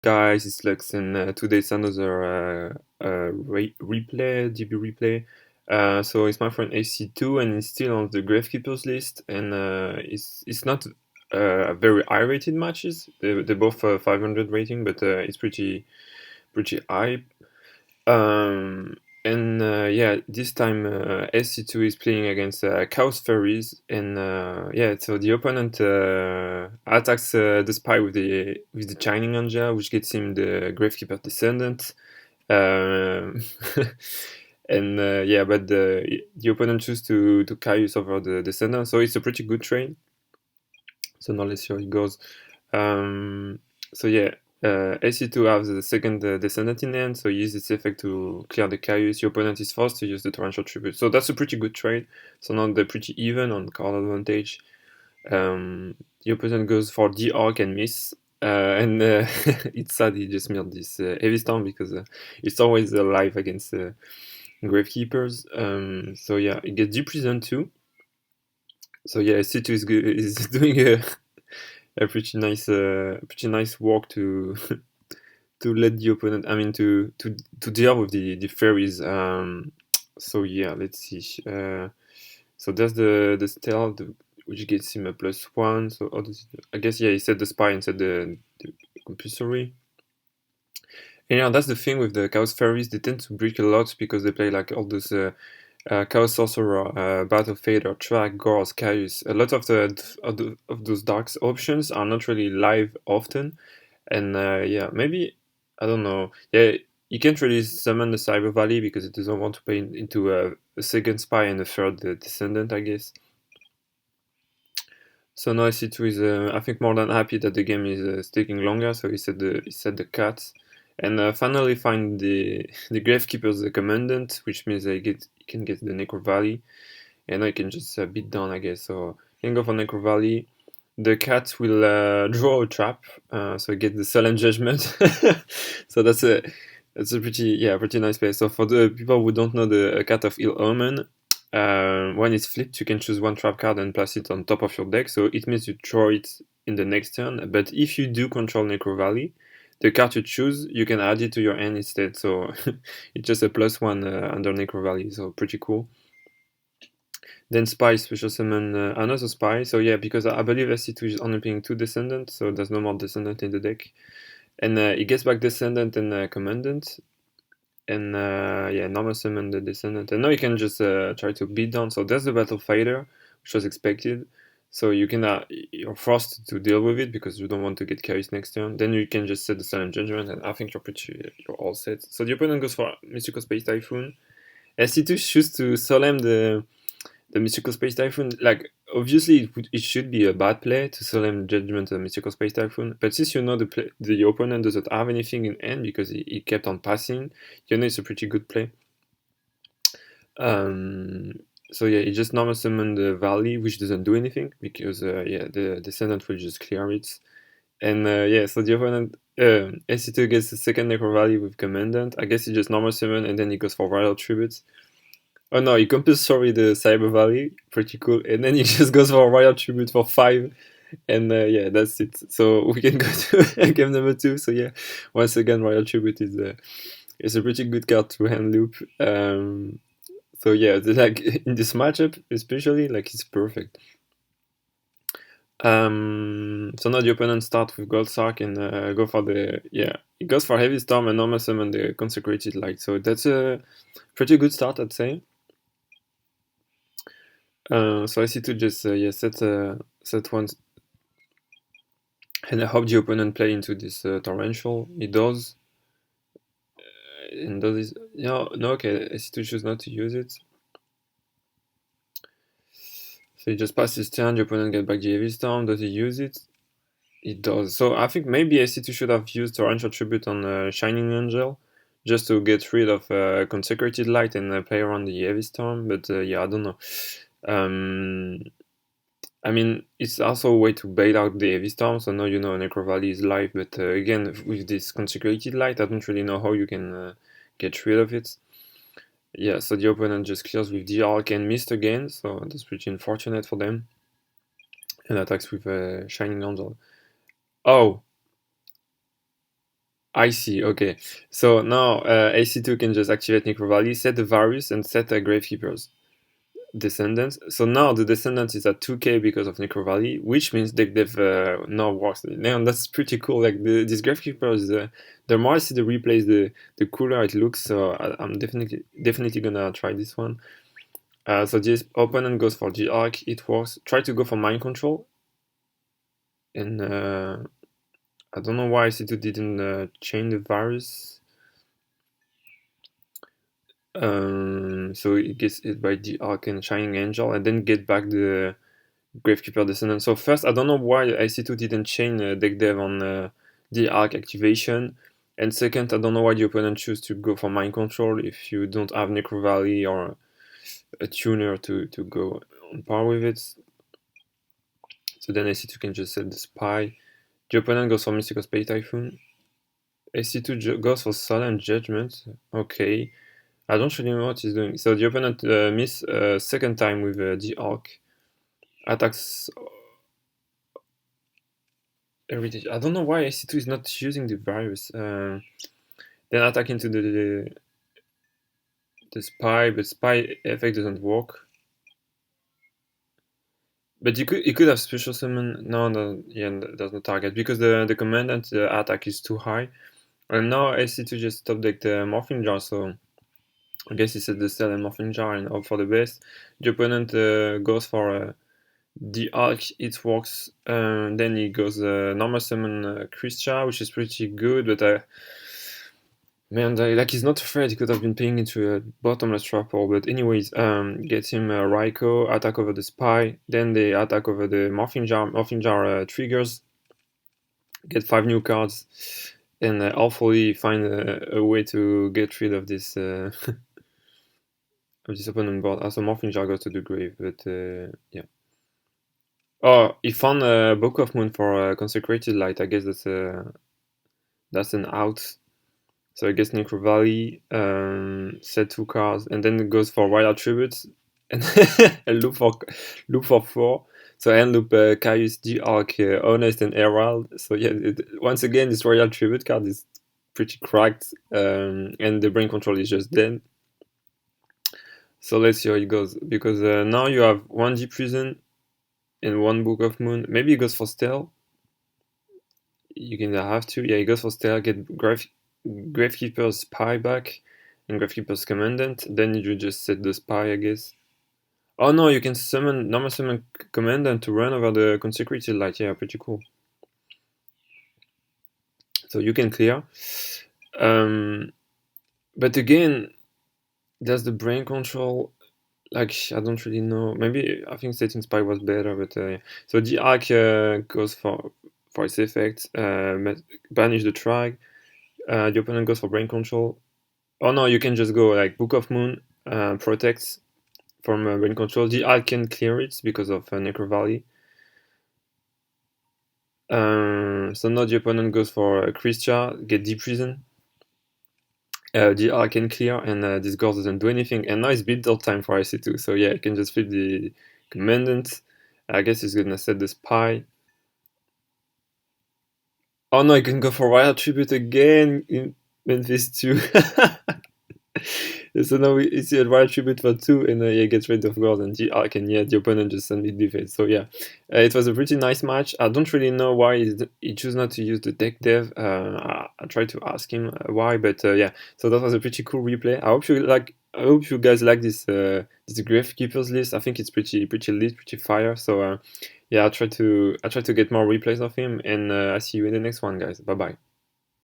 Guys, it's Lex, and today's another replay, DB replay. So it's my friend AC2, and he's still on the Gravekeepers list, and it's not very high rated matches. They're both 500 rating, but it's pretty high. Um, and yeah, this time SC2 is playing against Chaos Fairies, and yeah, so the opponent attacks the spy with the Shining Anja, which gets him the Gravekeeper Descendant. Um, and yeah, but the opponent chooses to Caius over the Descendant, so it's a pretty good trade. So now let's see how it goes. Um, so yeah, AC2 has the second Descendant in hand, so he uses this effect to clear the Caius. Your opponent is forced to use the Torrential Tribute. So that's a pretty good trade. So now they're pretty even on card advantage. The opponent goes for the Arc and miss. And it's sad he just milled this Heavy Storm because it's always alive against Gravekeepers. So yeah, it gets Deep Prison too. So yeah, C2 is doing a pretty nice walk to to let the opponent. I mean to deal with the fairies. So yeah, let's see. So that's the stealth, which gets him a +1. So how does it, I guess yeah, he said the spy instead the compulsory. And yeah, that's the thing with the Chaos Fairies. They tend to break a lot because they play like all those Chaos Sorcerer, Battle Fader, Track, Gauze, Caius. A lot of of those dark options are not really live often, and yeah, maybe I don't know. Yeah, you can't really summon the Cyber Valley because it doesn't want to pay into a second spy and a third descendant, I guess. So now C2 is, I think, more than happy that the game is taking longer. So he set the cut, and finally find the the Gravekeeper's the commandant, which means he can get the Necro Valley, and I can just beat down, I guess. So you can go for Necro Valley. The cat will draw a trap, so get the Solemn Judgment. So that's a pretty nice play. So for the people who don't know the Cat of Ill Omen, when it's flipped, you can choose one trap card and place it on top of your deck. So it means you draw it in the next turn. But if you do control Necro Valley, the card you choose, you can add it to your hand instead. So it's just a +1 under Necro Valley. So pretty cool. Then Spy special summon another Spy. So yeah, because I believe SC2 is only playing 2 Descendant, so there's no more Descendant in the deck. And it gets back Descendant and Commandant. And yeah, normal summon the Descendant. And now you can just try to beat down. So there's the Battle Fighter, which was expected. So you can you're forced to deal with it because you don't want to get Chaos next turn. Then you can just set the Silent Judgment, and I think you're all set. So the opponent goes for Mystical Space Typhoon. SC2 chooses to Solemn the Mystical Space Typhoon. Like, obviously, it should be a bad play to Solemn Judgment Mystical Space Typhoon, but since you know the opponent doesn't have anything in hand because he kept on passing, you know it's a pretty good play. So yeah, he just normal summon the Valley, which doesn't do anything because yeah, the Descendant will just clear it. And yeah, so the opponent SC2 gets the second Necro Valley with Commandant. I guess he just normal summon and then he goes for Royal Tributes. Oh no, he compulsory the Cyber Valley, pretty cool, and then he just goes for a Royal Tribute for 5, and yeah, that's it. So we can go to game number 2. So yeah, once again, Royal Tribute is a pretty good card to hand loop. So yeah, like in this matchup especially, like it's perfect. So now the opponent starts with Gold Sark and go for the yeah, he goes for Heavy Storm and normal summon the Consecrated Light. So that's a pretty good start, I'd say. So I see to just yeah set one, and I hope the opponent play into this torrential. He does, and does this. No, okay. I see to choose not to use it. So he just passes his turn. The opponent get back the heavy storm. Does he use it? He does. So I think maybe SC2 should have used Torrential Tribute on Shining Angel just to get rid of Consecrated Light and play around the Heavy Storm. But yeah, I don't know. I mean, it's also a way to bait out the Heavy Storm, so now you know Necro Valley is live, but again, with this Consecrated Light, I don't really know how you can get rid of it. Yeah, so the opponent just clears with the Arc and missed again, so that's pretty unfortunate for them. And attacks with Shining Angel. Oh! I see. Okay. So now AC2 can just activate Necro Valley, set the Varus, and set Gravekeepers descendants. So now the descendant is at 2k because of Necro Valley, which means they've now works. Now that's pretty cool. Like this Gravekeepers, the more I see the replays, the cooler it looks. So I'm definitely gonna try this one. So this opponent goes for the arc. It works. Try to go for mind control, and I don't know why C2 didn't chain the Varus. So it gets hit by the Arc and Shining Angel, and then get back the Gravekeeper Descendant. So first, I don't know why IC2 didn't chain deck dev on the Arc activation, and second, I don't know why the opponent choose to go for Mind Control if you don't have Necro Valley or a tuner to go on par with it. So then IC2 can just set the Spy. The opponent goes for Mystical Space Typhoon. IC2 goes for Solemn Judgment. Okay. I don't really know what he's doing. So the opponent miss second time with the Arc. Attacks everything. I don't know why AC2 is not using the virus. Then attack into the spy, but spy effect doesn't work. But you could have special summon. No, no, yeah, there's no target because the commandant attack is too high. And now AC2 just stop deck the morphing jar, so I guess he set the cell and morphing jar and hope for the best. The opponent goes for the arc, it works. Then he goes normal summon Christia, which is pretty good, but man, like he's not afraid. He could have been paying into a bottomless trap hole, but anyways, get him Raiko, attack over the spy, then they attack over the morphing jar. Morphing jar triggers, get 5 new cards, and hopefully find a way to get rid of this of this opponent board. Also, morphing jar goes to the grave, but yeah. Oh, he found Book of Moon for Consecrated Light. I guess that's an out. So I guess Necro Valley, set 2 cards, and then it goes for Wild Attributes, and loop for 4. So I end loop Caius, the Arc, Honest, and Herald. So yeah, once again, this Royal Tribute card is pretty cracked, and the Brain Control is just dead. So let's see how it goes, because now you have 1 G Prison and 1 Book of Moon. Maybe he goes for Steel. You can have to. Yeah, he goes for Steel, get Gravekeeper's Spy back, and Gravekeeper's Commandant. Then you just set the Spy, I guess. Oh no, you can normal summon Commandant to run over the Consecrated Light. Yeah, pretty cool. So you can clear. But again, there's the Brain Control. Like, I don't really know. Maybe I think setting Spy was better, but yeah. So the Arc goes for its effect. Banish the Trag. The opponent goes for Brain Control. Oh no, you can just go like Book of Moon, protects from Brain Control. The Arc can clear it because of Necro Valley. So now the opponent goes for Christia, get Deep Prison. The Arc can clear, and this girl doesn't do anything. And now it's build time for IC2. So yeah, I can just flip the Commandant. I guess he's gonna set the Spy. Oh no, I can go for Wild Tribute again in Memphis 2. So now we see a Wild Tribute for 2, and yeah, gets rid of gold, and the Arc, and yeah, the opponent just sent me defense. So yeah, it was a pretty nice match. I don't really know why he chose not to use the deck dev. I tried to ask him why, but yeah, so that was a pretty cool replay. I hope you guys like this Gravekeepers list. I think it's pretty lit, pretty fire. So yeah, I try to get more replays of him, and I see you in the next one, guys. Bye bye.